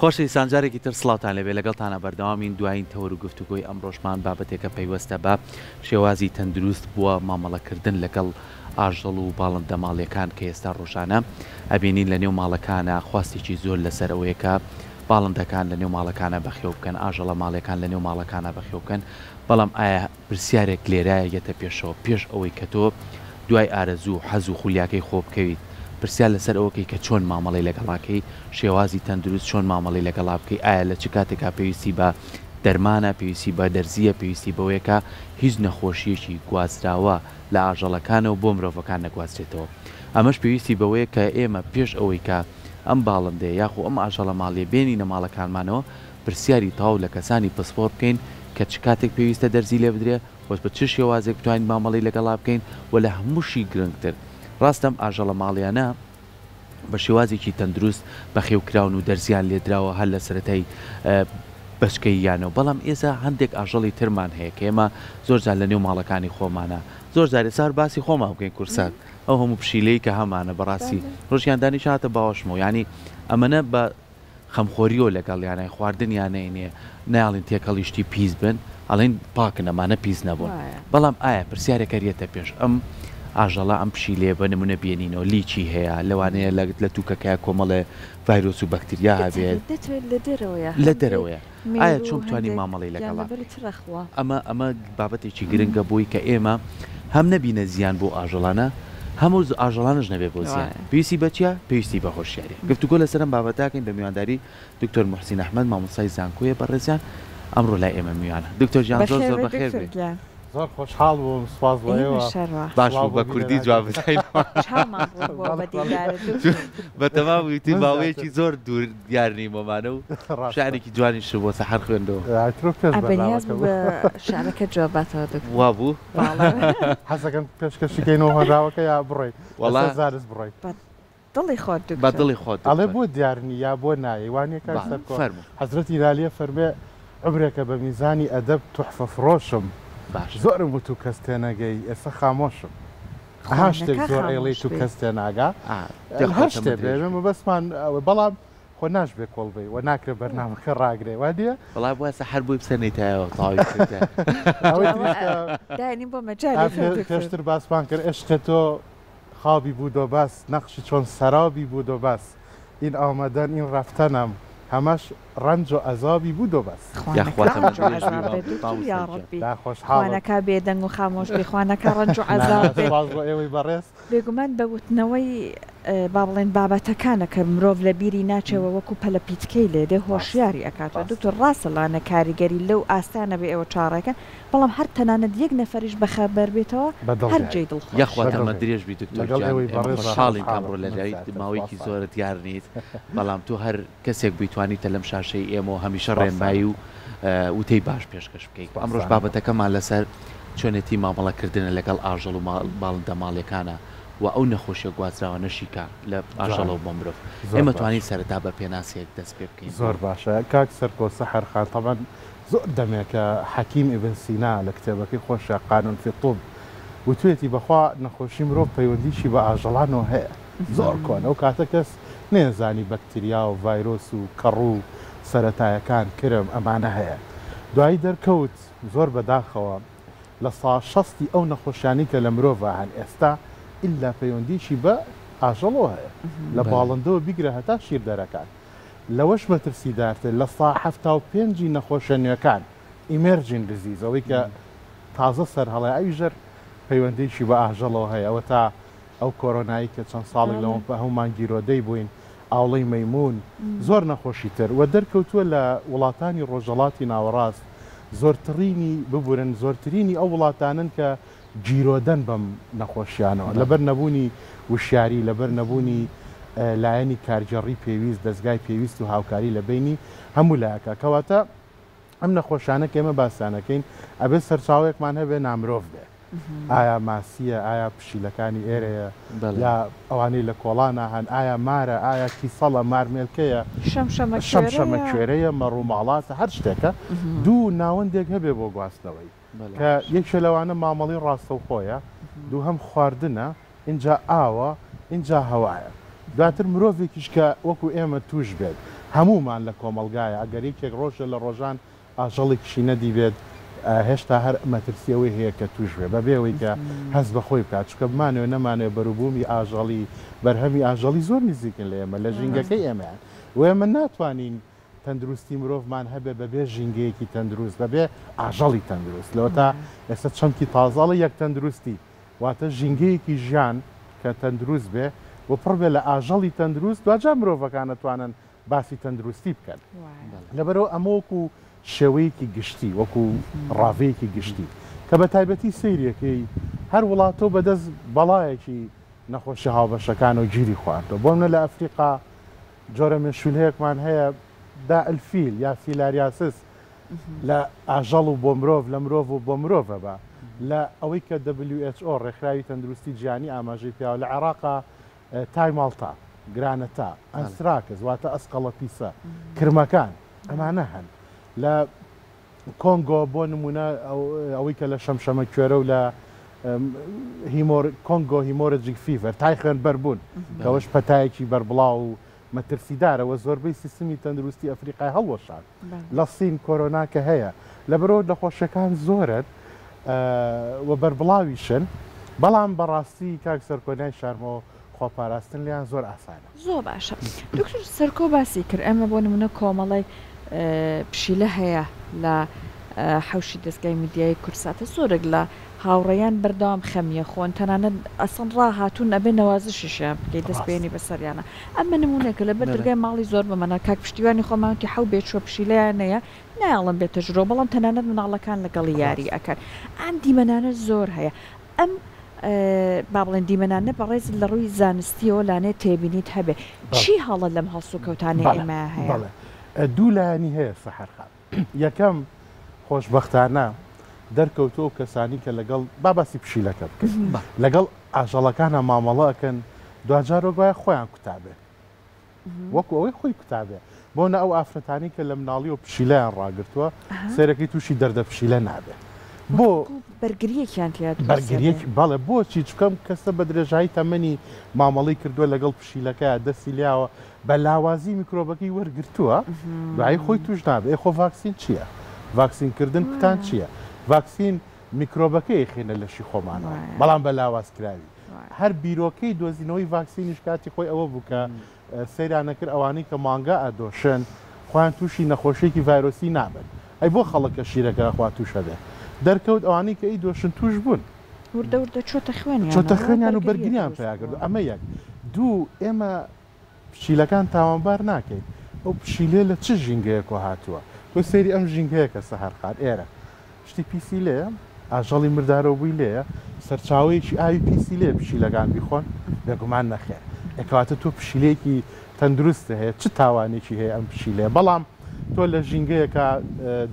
خۆشی سانجارێکی تر سڵاوتان لەبێ لەگەڵتانە بەردەوامین دوایین تەوەر و گفتوگۆی ئەمڕۆژمان بابەتێکە پەیوەستە بە شێوازی تەندروست بووە مامەڵەکردن لەگەڵ ئاژەڵ و باڵندە ماڵیەکان کە ئێستا ڕۆژانە ئەبینین لە نێو ماڵەکانە خواستێکی زۆر لەسەر ئەوەیەکە باڵندەکان لە نێو ماڵەکانە بەخێو بکەن ئاژەڵە ماڵیەکان لە نێو ماڵەکانە بەخێو بکەن بەڵام ئایا پرسیارێک لێرایە یەتە پێشەوە پێش ئەوەی کە تۆ دوای ئارەزوو حەز و خولیاکەی خۆ بکەویت پرسیار لەسەر ئەوەکەی کە چۆن مامەڵی لەگەڵاکەی شێوازی تەندروست چۆن مامەڵی لەگەڵا بکەی ئایا لە چ کاتێکا پێویستی بە دەرمانە پێویستی بە دەرزیە پێویستی بەوەیەکە هیچ نەخۆشیەکی گوازراوە لە ئاژەڵەکانەوە بۆ مرۆڤەکان نەگوازرێتەوە ئەمەش پێویستی بەوەیە کە ئێمە پێش ئەوەی کە ئەم باڵندێ یاخو ئەم ئاژەڵە ماڵێ بێنی نەماڵەکانمانەوە پرسیاری تاو لە کەسانی پسپۆر بکەین کە چ کاتێک پێویستە دەرزی لێ بدرێ وەس بە چ شێوازێک بتوانین مامەڵی لەگەڵا بکەین و لە هەمووشی گرنگتر ڕاستەم ئاژەڵە ماڵیانە بە شێوازێکی تەندروست بە خێوکراون و دەرزیان لێدراوە هەر لە سەرەتای بەچکەی یانەوە بەڵام ئێستا هەندێک ئاژەڵی ترمان هەیە کە ئێمە زۆرجار لە نێو ماڵەکانی خۆمانە زۆر جارێ سار باسی خۆمان بکەین کورسات ئەو هەموو پشیلەی کە هەمانە بەڕاستی ڕۆژیاندانی شاتە باوەشمەوە ینی ئەمەنە بە خەمخۆریەوە لەگەڵ یانای خواردن یانەیە نایڵین تێکەڵیشتی پیس بن ئەڵین پاکن ئەمانە پیس نەبوون بەڵام ئایا پرسیارێکە ریێتە پێش ئەم ئاژەڵە ئەم پشیلێ بە نمونە بێنینەوە لیچی هەیە لەوانەیە لە تووکەکەی کۆمەڵێ ڤایرۆس و بەکتریا هەبێت لە دەرەوەیە ئایا چۆن بتوانین مامەڵی لەگەڵا ئەمە بابەتێکی گرنگە بۆی کە ئێمە هەم نەبینە زیان بۆ ئاژەڵانە هەموو ئاژەڵانش نەبێ بۆ زیان پێویستی بەچە پێویستی بە هۆشیاری گفتوگۆ لەسەرم بابەتاکەین بە میوانداری دکتۆر محسین ئەحمەد مامۆستای زانکۆیە بەڕێزیان ئەمڕۆ لای ئێمە میوانە دکتۆر جیان زۆر زۆر بەخێر بێت زۆر خۆشحاڵ بووم سواز باش بە کوردی جواب بدەین بە تەمام وتی باوەیەکی زۆر دوور دیارنی مۆمانە و شعرێکی جوانیش بۆ سەحەر خوێندەوە شعرەکە جواباتەوە وا بوو حەزەکەم پێشکەشیکەینەوە هەراوەکە یا بڕێیت وەڵا زارز بڕێیت دڵی خۆت بە دڵی خۆت ئەڵێ بۆ دیارنی یا بۆ نایە وانەکە حەزرەتی لالیە فەرمێ عمرێکە بە میزانی ئەدەب توحفە فرۆشم زۆرم بوو تو کەس تێنەگەی ئێستا خامۆشم هەر شتێک زۆر ئێڵی تو کەس تێناگا هەر شتێ بێمە بەسمان بەڵام خۆ ناشبێ کۆڵبێ و ناکرێت بەرنامەکە ڕاگرێ وادیە بەڵام واسە هەر بووی بسەرنیتایەوە داینی بۆ مەجای پێشتر باسمان کرد عشقە تۆ خوابی بوو دۆ باس نەخشی چۆن سەرابی بوو دۆ باس این ئامەدەن این ڕەفتەنم هەمەش ڕەنج و ئەزابی بوو دۆ باس خوانەکە بێدەنگ و خامۆش بخوانەکە ڕەنج و عەزاب ئێوەی بەڕێز بێگومان بەوتنەوەی با بڵێن بابەتەکانە کە مرۆڤ لە بیری ناچەوە وەکو پەلە پیتکەی لێ دێ هۆشیاری ئەکاتەوە دوکتۆر ڕاستەڵانە کاریگەری لەو ئاستانە بێ ئێوە چاڕێکەکەن بەڵام هەر تەنانەت یەک نەفەریش بەخەبەر بێتەوە هەر جێی دڵخۆش یەخواتەمە درێژ بی دکتۆر شاڵین کامڕۆ لەلای ماوەیەکی زۆرت یار نیت بەڵام تو هەر کەسێک بیتوانیتە لەم شاشەی ئێمە هەمیشە ڕێنمایی و وتەی باش پێشکەش بکەیت ئەمڕۆژ بابەتەکەمان لەسەر چۆنێتی مامەڵەکردنە لەگەڵ ئاژەڵ و باڵندە ماڵیەکانە و ئەو نەخۆشیە گوازراوە نەشیکە لە ئاژەڵە و بۆ مرۆڤ ئێمە توانین سەرەتا بە پێناسێک دەست پێ بکەین زۆر باشە کاک سەرکۆ سەحەرخان تەبەن زۆر دەمێکە حەکیم ئیبن سینا لە کتێبەکەی خۆشە قانون فی الطب وتوێتی بەخوا نەخۆشی مرۆڤ پەیوەندیشی بە ئاژەڵانەوە هەیە زۆر کۆن ئەو کاتە کەس نێزانی بەکتریا و ڤایرۆس و کەڕ و سەرەتایەکان کرم ئەمانە هەیە دوایی دەرکەوت زۆر بەداخەوە لە سا شەستی ئەو نەخۆشیانی کە لە مرۆڤ هەن ئێستا ئللا پەیوەندیشی بە ئاژەڵەوە هەیە لە باڵندەوە بیگرە هەتا شیر دەرەکان لەوەش مەترسیدارتر لە سا هەفتا و پێنجی نەخۆشە نوێەکان ئیمێرجین دزیزەوەی کە تازە سەر هەڵێ ئەویژەر پەیوەندیشی بە ئاژەڵەوە هەیە ئەوە تا ئەو کۆرۆنایی کە چەند ساڵی لەوە بە هەمومان گیرۆدەی بووین ئاوڵەی مەیمون زۆر نەخۆشی تر و دەرکەوتووە لە وڵاتانی ڕۆژەڵاتی ناوەڕاست زۆرترینی ببورن زۆرترینی ئەو وڵاتانن کە گیرۆدەن بەم نەخۆشیانەوە لەبەر نەبوونی وشیاری لەبەر نەبوونی لایەنی کارگەڕی پێویست دەستگای پێویست و هاوکاری لە بینی هەموو لایەکە کەواتە ئەم نەخۆشانە کە ئێمە باسانەکەین ئەبێت سەرچاوەیەکمان هەبێ نامرۆڤ بێ ئایا ماسیە ئایا پشیلەکانی ئێرەیە یا ئەوانەی لە کۆڵانە هەن ئایا مارە ئایا کیسەڵە مارمێلکەیە شەمشەمە کوێرەیە مەڕووماڵاتە هەر شتێکە دوو ناوەندێک هەبێ بۆ گواستنەوەی کە یەکشە لەوانە مامەڵی ڕاستە و خۆیە دوو هەم خواردنە اینجا ئاوە اینجا هەوایە دواتر مرۆڤێکیش کە وەکو ئێمە توش بێت هەمومان لە کۆمەلگایە ئەگەر یەکێک ڕۆژە لە ڕۆژان ئاژەڵێکیشی نەدی بێت هێشتا هەر مەترسیەوەی هەیە کە توش بێ بەبێەوەی کە هەست بەخۆی بکات چکە بمانێ نەمانێ بەروبوومی ئاژەڵی بەرهەمی ئاژەڵی زۆر نزیکن لە ئێمە لە ژینگەکەی ئێمەیان وێمە ناتوانین تەندروستی مرۆڤمان هەبێ بەبێ ژینگەیەکی تەندروست بەبێ ئاژەڵی تەندروست لەوە تا ئێستا چەمکی تازاڵی یەک تەندروستی واتە ژینگەیەکی ژیان کە تەندروست بێ و پڕ بێ لە ئاژەڵی تەندروست دوجا مرۆڤەکان دەتوانن باسی تەندروستی بکەن لەبەرەوە ئەمەوەکو شێوەیەکی گشتی وەکو ڕاوەیەکی گشتی کە بە تایبەتی سەیرەکەی هەر وڵاتۆ بەدەست بەڵایەکی نەخۆشی هاوبەشەکان و گیری خواردەوە بۆ منە لە ئەفریقا جۆرە مێشولەیەکمان هەیە دا ئەلفیل یا فیلاریاسس لە ئاژەڵ و بۆ مرۆڤ لە مرۆڤ و بۆ مرۆڤە بە لە ئەوەی کە WHO ڕێکخراوی تەندروستی جیهانی ئاماژەی پیاوە لە عێراقا تای ماڵتا گرانەتا ئەنسراکز واتە ئەسقەڵە پیسە کرمەکان ئەمانە هەن لە کۆنگۆ بۆ نمونە ئەوەی کە لە شەمشەمە کوێرە و لە کۆنگۆ هیمۆرەجیک فیڤەر تای خوێن بەربوون کەەوەش پەتایەکی بەربڵاو و مەترسیدارەوە زۆربەی سیستمی تەندروستی ئەفریقای هەڵوەشان لە سین کۆرۆنا کە هەیە لەبەرەوە نەخۆشیەکان زۆرت و بەربڵاویشن بەڵام بەڕاستی کاک سەرکۆنای شارمەوە خۆپاراستن لیان زۆر ئاسانە زۆر باشە دکتۆر سەرکۆ باسی کرد ئەمە بۆ نمونە کۆمەڵی پشیلە هەیە لە حوشی دەستگای میدیای کورساتە زۆرێک لە هاوڕێیان بەردەوام خەمیە خۆن تەنانەت ئەسڵ ڕاهاتوون ئەبێ نەوازشیشە بکەیت دەستپێنی بەسەریانە ئەمە نمونونێکە لە بەر دەرگای ماڵی زۆر بەمەە کاک پشتیوانی خۆماوەتی حەو بێت چوە پشیلەیانەیە نایڵم بێتە ژرۆ بەڵام تەنانەت مناڵەکان لەگەڵی یاری ئەکەن ئەم دیمەنانە زۆر هەیە ئەم با بڵێن دیمەنانە بەڕێز لە ڕووی زانستیەوە لانێت تێبینیت هەبێ چی هەڵە لەم هەڵسو کەوتانەی ئێمە هەیە دوو لایانی هەیە سەحەرخان یەکەم خۆشبەختانە دەرکەوتۆ کەسانی کە لەگەڵ باباسی پشیلەکە بکەن لەگەڵ ئاژەڵەکانە مامەڵەکەن دوجارۆگوایە خۆیان کوتابێ وەکو ئەوەی خۆی کوتابێ بۆنە ئەو ئافرەتانی کە لە مناڵی و پشیلەیان ڕاگرتووە سێرەکەی تووشی دەردە پشیلە نابێت بۆ بەرگریەکیان بەرگریەک بەڵێ بۆچی چکەم کەسە بە درێژایی تەمەنی مامەڵی کردووە لەگەڵ پشیلەکە دەستی لیاوە بە لاوازی میکرۆبەکەی وەرگرتووە دوایی خۆی توش نابێ خۆ ڤاکسین چییە؟ ڤاکسینکردن کوتان چییە؟ ڤاکسین میکرۆبەکەی خێنە لەشی خۆمانەوە بەڵام بە لاوازکراوی هەر بیرۆکەی دۆزینەوەی ڤاکسینیش کاتی خۆی ئەوە بوو کە سەیرانەکرد ئەوانەی کە مانگا ئەدۆشن خۆیان تووشی نەخۆشیێکی ڤایرۆسی نابن ئەی بۆ خەڵکە شیرەکە خوا تووشە بێ دەرکەوت ئەوانەی کە ئەی دۆشن توش بوون وردە چۆتە خوێنیان و بەرگریان پیاکردو ئەمە یەک دوو ئێمە پشیلەکان تاوانبار ناکەین ئەو پشیلێ لە چ ژینگەیەکۆ هاتووە تۆ سەیری ئەم ژینگەیە کە سەحەرخان ئێرە شتی پیسی لێە ئاژەڵی مردارەوە بووی لێە سەرچاوەیەکی ئاوی پیسی لێ پشیلەکان بیخۆن بێگومان نەخێر ئەکەواتە تۆ پشیلەیەکی تەندروستە هەیە چ تاوانێکی هەیە ئەم پشیلێ بەڵام تۆ لە ژینگەیەکە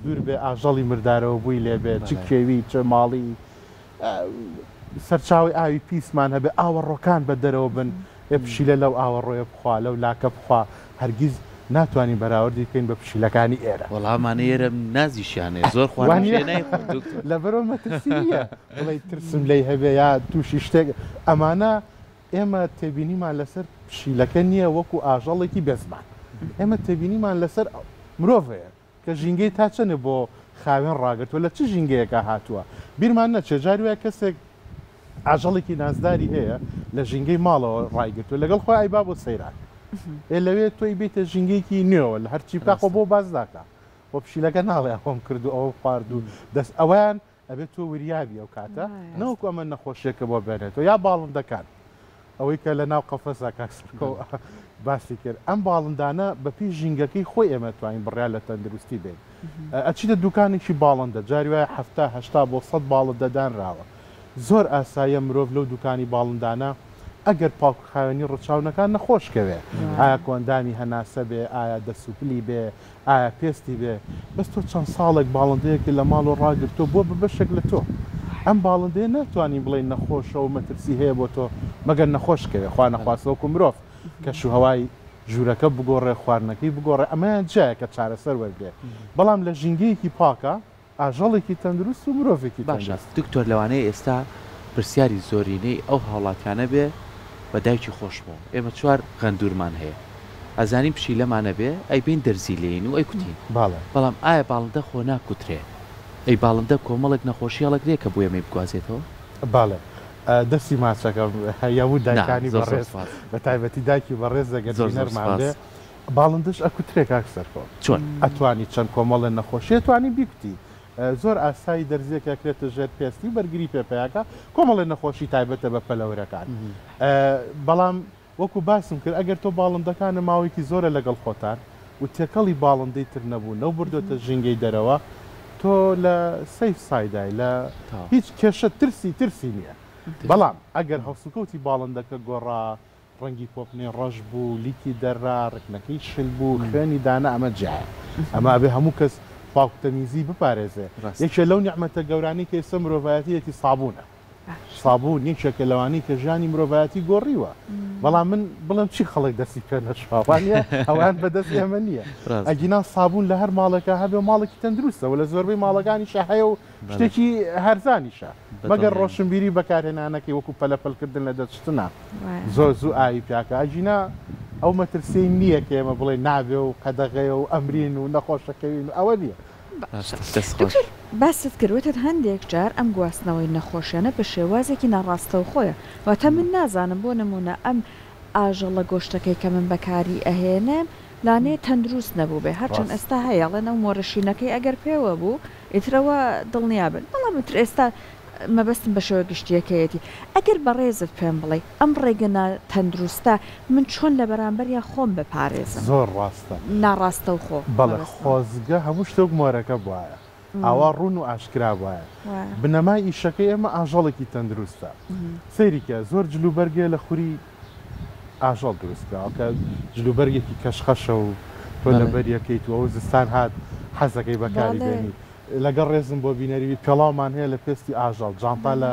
دوور بێ ئاژەڵی مردارەوە بووی لێ بێ چ کێوی چ ماڵی سەرچاوی ئاوی پیسمان هەبێ ئاوەڕۆکان بە دەرەوە بن پشیلە لەو ئاوەڕۆیە بخوا لەو لاکە بخوا هەرگیز ناتوانین بەراوردی بکەین بە پشیلەکانی ئێرە وەڵامانە ئێرە نازیشیانێ زۆر لەبەرەوە مەترسیە بڵێ ترسم لی هەبێ یا تووشی شتێک ئەمانە ئێمە تێبینیمان لەسەر پشیلەکە نییە وەکو ئاژەڵێکی بێزمان ئێمە تێبینیمان لەسەر مرۆڤەیە کە ژینگەی تا چەنە بۆ خاوێن ڕاگرتووە لە چ ژینگەیەکە هاتووە بیرمان نەچێ جاری وایە کەسێک ئاژەڵێکی نازداری هەیە لە ژینگەی ماڵەوە ڕایگرتووە لەگەڵ خۆی ئایبا بۆ سەیران لەوێت تۆی بێتە ژینگەیەکی نوێەوە لە هەرچی پاخۆ بۆ باز داکە بۆ پشیلەکە ناڵێ خۆم کرد و ئەوە خوارد و دەست ئەویان ئەبێت تۆ وریابی ئەو کاتە نەوەکو ئەمە نەخۆشیەکە بۆ بێنێتەوە یا باڵندەکان ئەوەی کە لە ناو قەفەسا کاکسەرکۆ باسی کرد ئەم باڵندانە بەپی ژینگەکەی خۆی ئێمە توانین بڕیا لە تەندروستی بێن ئەچیدە دوکانێکی باڵندە جاری وایە 70 بۆ 100 باڵندە دانراوە زۆر ئاسایە مرۆڤ لەو دوکانی باڵندانە ئەگەر پاک خاوێنی ڕەچاونەکان نەخۆشکەوێ ئایا کۆندانی هەناسە بێ ئایا دەسوپلی بێ ئایا پێستی بێ بەس تۆ چەند ساڵێک باڵندەیەکی لە ماڵ و ڕاگرتۆ بۆ ببەشێک لە تۆ ئەم باڵندەیە ناتوانین بڵێ نەخۆشە و مەترسی هەیە بۆ تۆ مەگەر نەخۆشکەوێ خوا نەخواستەوەکو مرۆڤ کەش و هەوای ژوورەکە بگۆڕێ خواردنەکەی بگۆڕێ ئەمەیان جایە کە چارەسەر وەرگێ بەڵام لە ژینگەیەکی پاکە ئاژەڵێکی تەندروست و مرۆڤێکی باشە دکتۆر لەوانەیە ئێستا پرسیاری زۆرینەی ئەو هاوڵاتیانە بێ بە دایکی خۆشبوو ئێمە چوار غەندورمان هەیە ئەزانیم پشی لەمانە بێ ئەی بین دەرزی لێین و ئەی کوتین باڵێ بەڵام ئایا باڵندە خۆ ناکوترێ ئەی باڵندە کۆمەڵێک نەخۆشیەڵەکرێ کە بۆ ئەمەی بگوازێتەوە باڵێ دەستی ماچەکەم هەیەموو دایکانی بەڕێز بە تایبەتی دایکی بەڕێز دەگەرماندێ باڵندش ئەکوترێک کاکسەرکۆ چۆن ئەتوانی چەند کۆمەڵە نەخۆشیە توانی بیکوتی زۆر ئاسایی دەرزیەکە کرێتە ژێر پێستی بەرگری پێپیاکە کۆمەڵە نەخۆشی تایبەتە بە پەلەورەکان بەڵام وەکو باسم کرد ئەگەر تۆ باڵندەکانە ماوەیەکی زۆرە لەگەڵ خۆتان و تێکەڵی باڵندەی تر نەبوو نەو بردۆتە ژینگەی دەرەوە تۆ لە سەیف سایدای لە هیچ کێشە ترسی نییە بەڵام ئەگەر هەوسوکەوتی باڵندەکە گۆڕا ڕەنگی پۆپنێ ڕەش بوو لیکی دەرا ڕکنەکەی شل بوو خوێنی دانا ئەمە جیایە ئەمە بێ هەموو کەس پاکتەمیزی بپارێزێ یەکێ لەو نیعمەتە گەورانی کە ئێستا مرۆڤایەتیەتی سابوونە سابوون یەکێکە لەوانی کە ژیانی مرۆڤایەتی گۆڕیوە بەڵام من بڵم چی خەڵک دەستی پێ نەشوانە ئەوان بەدەست ئێمە نییە ئەگینا سابوون لە هەر ماڵەکە هەبێ ماڵێکی تەندروستەوە لە زۆربەی ماڵەکانیشە هەیە و شتێکی هەرزانیشە مەگەر ڕۆشنبیری بەکارهێنانەکەی وەکو پەلەپەلکردن لە دەستشتنا زۆر زوو ئاوی پیاکە ئەجینا ئەو مەترسی نییە کە ئێمە بڵێ نابێ و قەدەغەیە و ئەمرین و نەخۆشەکەوین ئەوە نییە باست کردوێتت هەندێک جار ئەم گواستنەوەی نەخۆشیانە بە شێوازێکی ناڕاستەوە خۆیە واتە من نازانم بۆ نمونە ئەم ئاژەڵە گۆشتەکەی کە من بەکاری ئەهێنم لانێ تەندروست نەبوو بێ هەرچەند ئێستا هەیەڵێن ئەو مۆرەشینەکەی ئەگەر پێوە بوو ئیترەوە دڵنیابن بەڵام تر ئێستا مەبەستم بە شێوە گشتیەکەیەتی ئەگەر بەڕێزت پێم بڵێ ئەم ڕێگەنا تەندروستە من چۆن لە بەرامبەریان خۆم بپارێزم زۆر ڕاستە ناڕاستە و خۆ بەڵێ خۆزگە هەموو شتێک مۆرەکە بواە ئاوا ڕوون و ئاشکرا وایە بنەمای ئیشەکەی ئێمە ئاژەڵێکی تەندروستە سەیریکە زۆر جلوبەرگێ لە خوری ئاژەڵ دروستکراوە کە جلوبەرگێکی کەشخەشە و تۆ لە بەریەکەیت و ئەو زستان هات حەزەکەی بەکاری بێنی لەگەڵ ڕێزم بۆ بینەریوی پێڵاومان هەیە لە پێستی ئاژەڵ جانتا لە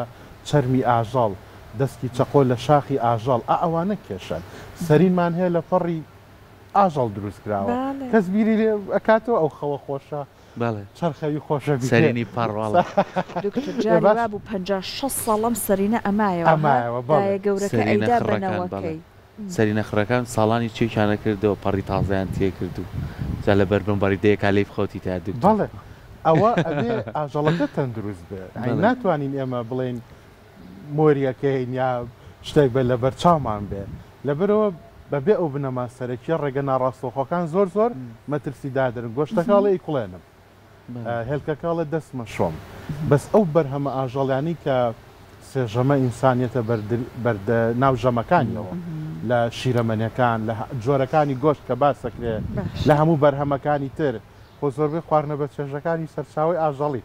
چەرمی ئاژەڵ دەستکی چەقۆ لە شاخی ئاژەڵ ئەوانە کێشن سەرینمان هەیە لە پەڕی ئاژەڵ دروستکراوە کەس بیری لێ ئەکاتەوە ئەو خەوە خۆشە چرخەوی خۆشە سەرینی پەڕواڵە بوو 56 ساڵم سەرینە ئەمایەوە گەورەکە ئەیدا بنەوەکەی سەری نەخڕەکان ساڵانی چێکیانە کردەوە پەڕی تازایان تێ کرد و جا لە بەربمباری دەیەکا لەی بخەوتی تا دوو بەڵێ ئەوە ئەبێ ئاژەڵەکە تەندروست بێ ناتوانین ئێمە بڵێن مۆریەکەین یا شتێک بێت لە بەرچاومان بێ لەبەرەوە بەبێ ئەو بنەما سەرەکیە ڕێگە ناڕاستەوخۆکان زۆر مەترسی دادرن گۆشتەکاڵە ئیکڵێنم هێلکەکاڵە دەستمە شۆم بەس ئەو بەرهەمە ئاژەڵیانی کە سێژەمە ئینسانیەتە بەردە ناو ژەمەکانیەوە لە شیرەمەنیەکان لە جۆرەکانی گۆشت کە باسەکرێ لە هەموو بەرهەمەکانی تر خۆ زۆربەی خواردنە بە چێژەکانی سەرچاوی ئاژەڵی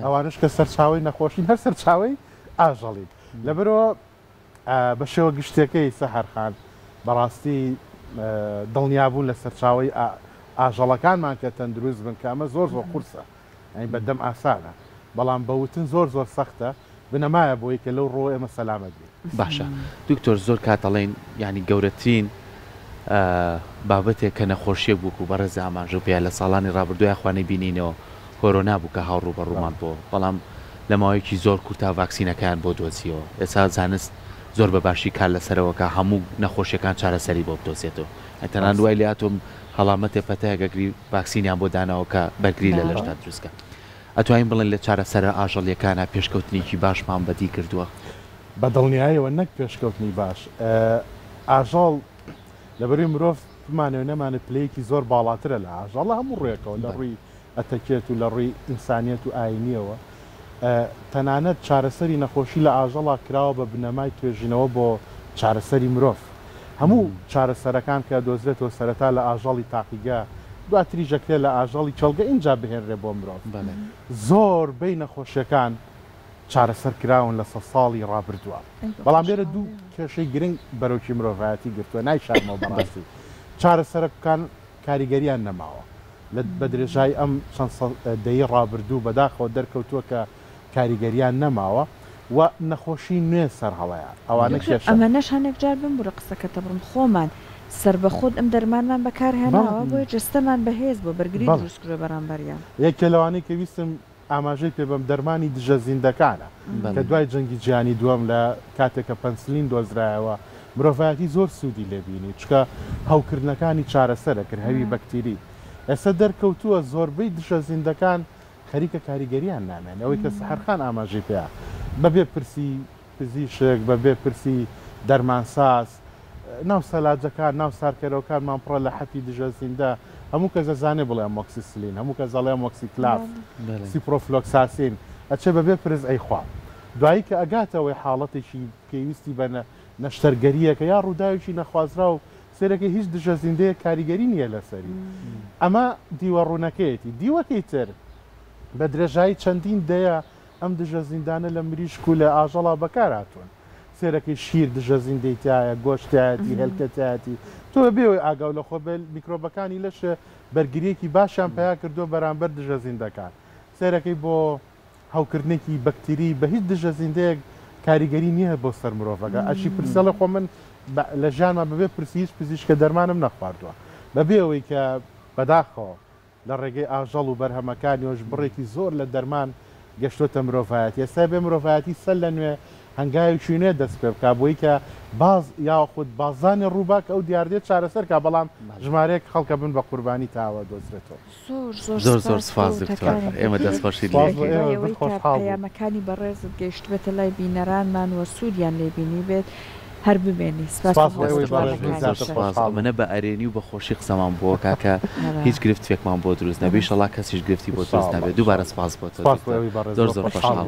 ئەوانش کە سەرچاوی نەخۆشین هەر سەرچاوی ئاژەڵی لەبەرەوە بە شێوە گشتەکەی سەحەرخان بەڕاستی دڵنیابوون لە سەرچاوی ئاژەڵەکانمان کە تەندروست بن کە ئەمە زۆر قورسە ئەین بەدەم ئاسانە بەڵام بەوتن زۆر سەختە بنەمایە بۆی کە لەو ڕۆ ئێمە سەلامەت بێت باشە دکتۆر زۆر کاتەڵێن ینی گەورەترین بابەتێک کە نەخۆشیە بووکو بەڕێز ئاماژە پێ لە ساڵانی ڕابردووی خوانەی بینینەوە کۆرۆنا بوو کە هاوڕوو بە ڕوومان بۆ بەڵام لە ماوەیەکی زۆر کورتا ڤاکسینەکان بۆ دۆزیەوە ئێستا زانست زۆر بەباشی کار لەسەرەوەکە هەموو نەخۆشیەکان چارەسەری بۆ بدۆزێتەوە ئەتەنان دوای لە ئاتۆم هەڵامەتێ پەتەیەگەگری ڤاکسینیان بۆ دانەوە کە بەرگری لە لەشتا دروستکە ئەتوانین بڵێن لە چارەسەرە ئاژەڵیەکانە پێشکەوتنێکی باشمان بەدی کردووە بە دڵنیاییەوە نەک پێشکەوتنی باش ئاژەڵ لەبەروی مرۆڤ بمانەوە نەمانە پلەیەکی زۆر باڵاترە لە ئاژەڵە هەموو ڕێکەوە لە ڕووی ئەتەکێت و لە ڕووی ئینسانیەت و ئاینیەوە تەنانەت چارەسەری نەخۆشی لە ئاژەڵا کراوە بە بنەمای توێژینەوە بۆ چارەسەری مرۆڤ هەموو چارەسەرەکان کە دۆزرێتەوە سەرەتا لە ئاژەڵی تاقیگا دواتری ژەکرێت لە ئاژەڵی چەڵگە اینجا بهێنرێ بۆ مرۆڤ زۆر بەی نەخۆشیەکان چارەسەر کراون لە 100 ساڵی ڕابردووە بەڵام لێرە دوو کێشەی گرنگ بەرەوکی مرۆڤایەتی گرتووە نایشارمەوە بەڕاستی چارەسەرەکان کاریگەریان نەماوە لە بە درێژای ئەم چەند دەی ڕابردوو بەداخەوە دەرکەوتووە کە کاریگەریان نەماوە و نەخۆشی نوێ سەر هەڵەیە ئەوانە کێشە ئەمە نەشانێک جار بم بڕە قسەکەتە بڕم خۆمان سەر بە خۆت ئەم دەرمانمان بەکارهێناوە بۆیە جستەمان بەهێز بۆ بەرگری دروستکرۆ بەرامبەریان یەکێ لەوانەی کە ویستم ئاماژەی پێ بەم دەرمانی دژە زیندەکانە کە دوای جەنگی جیهانی دووەم لە کاتێکە پەنسلین دۆزرایەوە مرۆڤایەتی زۆر سوودی لێبینی چکە هەوکردنەکانی چارەسەرەکرد هەوی بەکتری ئێستا دەرکەوتووە زۆربەی دژە زیندەکان خەریکە کاریگەریان نامێن ئەوەی کە سەحەرخان ئاماژەی پێە بەبێ پرسی پزیشک بەبێ پرسی دەرمانساز ناو سەلاجەکان ناو سارکەرەوەکانمان پڕە لە حەپی دژە زیندە هەموو کە زەزانێ بڵێ ئەمۆکسیسلین هەموو کە زەڵێ ئەمۆکسیکلاف سیپرۆفلۆکساسین ئەچێ بەبێ پرس ئەیخوا دوایی کە ئەگاتەوەی حاڵەتێکی پێویستی بە نەشتەرگەریەکە یا ڕووداوێکی نەخوازرا و سێرەکە هیچ دژە زیندەیە کاریگەری نییە لەسەری ئەمە دیوە ڕوونەکەیەتی دیوەکەی تر بە درێژایی چەندین دەیە ئەم دژە زیندانە لە مریشک و لە ئاژەڵا بەکار هاتوون سێرەکەی شیر دژە زیندەیتایە گۆشتایەتی هێلکەتایەتی تۆ بێەوەی ئاگاو لە خۆ میکرۆبەکانی لەش بەرگریەکی باشیان پیا کردو بەرامبەر دژە زیندەکان سێرەکەی بۆ هەوکردنێکی بەکتری بە هیچ دژە زیندەیەک کاریگەری نییە بۆ سەر مرۆڤەکە ئەشی پرسەڵە خۆ من لە ژانما بەبێ پرسیش پزیشکە دەرمانم نەخواردووە بەبێ ئەوەی کە بەداخەوە لە ڕێگەی ئاژەڵ و بەرهەمەکانی وەش بڕێکی زۆر لە دەرمان گەشتۆتە مرۆڤایەتی ئێستا بێ مرۆڤایەتی سەر لە نوێ هەنگاوی شوێنێ دەست پێ بکە بۆی کە باز یاخود بازانی ڕووباک ئەو دیاردێت چارەسەرکە بەڵام ژمارەیەک خەڵکە بن بە قوربانی تاوە دۆزرێتەوە زۆر زۆر سپاس دکتۆر ئێمە دەستبەشی پەیامەکانی بەڕێزت گەیشتبێتە لای بینەرانمان وە سوودیان لێبینی بێت هەر ببێنی منە بە ئەرێنی و بە خۆشی قسەمان بۆ کاکە هیچ گرفتێکمان بۆ دروست نەبێ شەڵا کەسیش گرفتی بۆ دروست نەبێت دووبارە سپاس بۆ زۆر زۆر خۆشحاڵ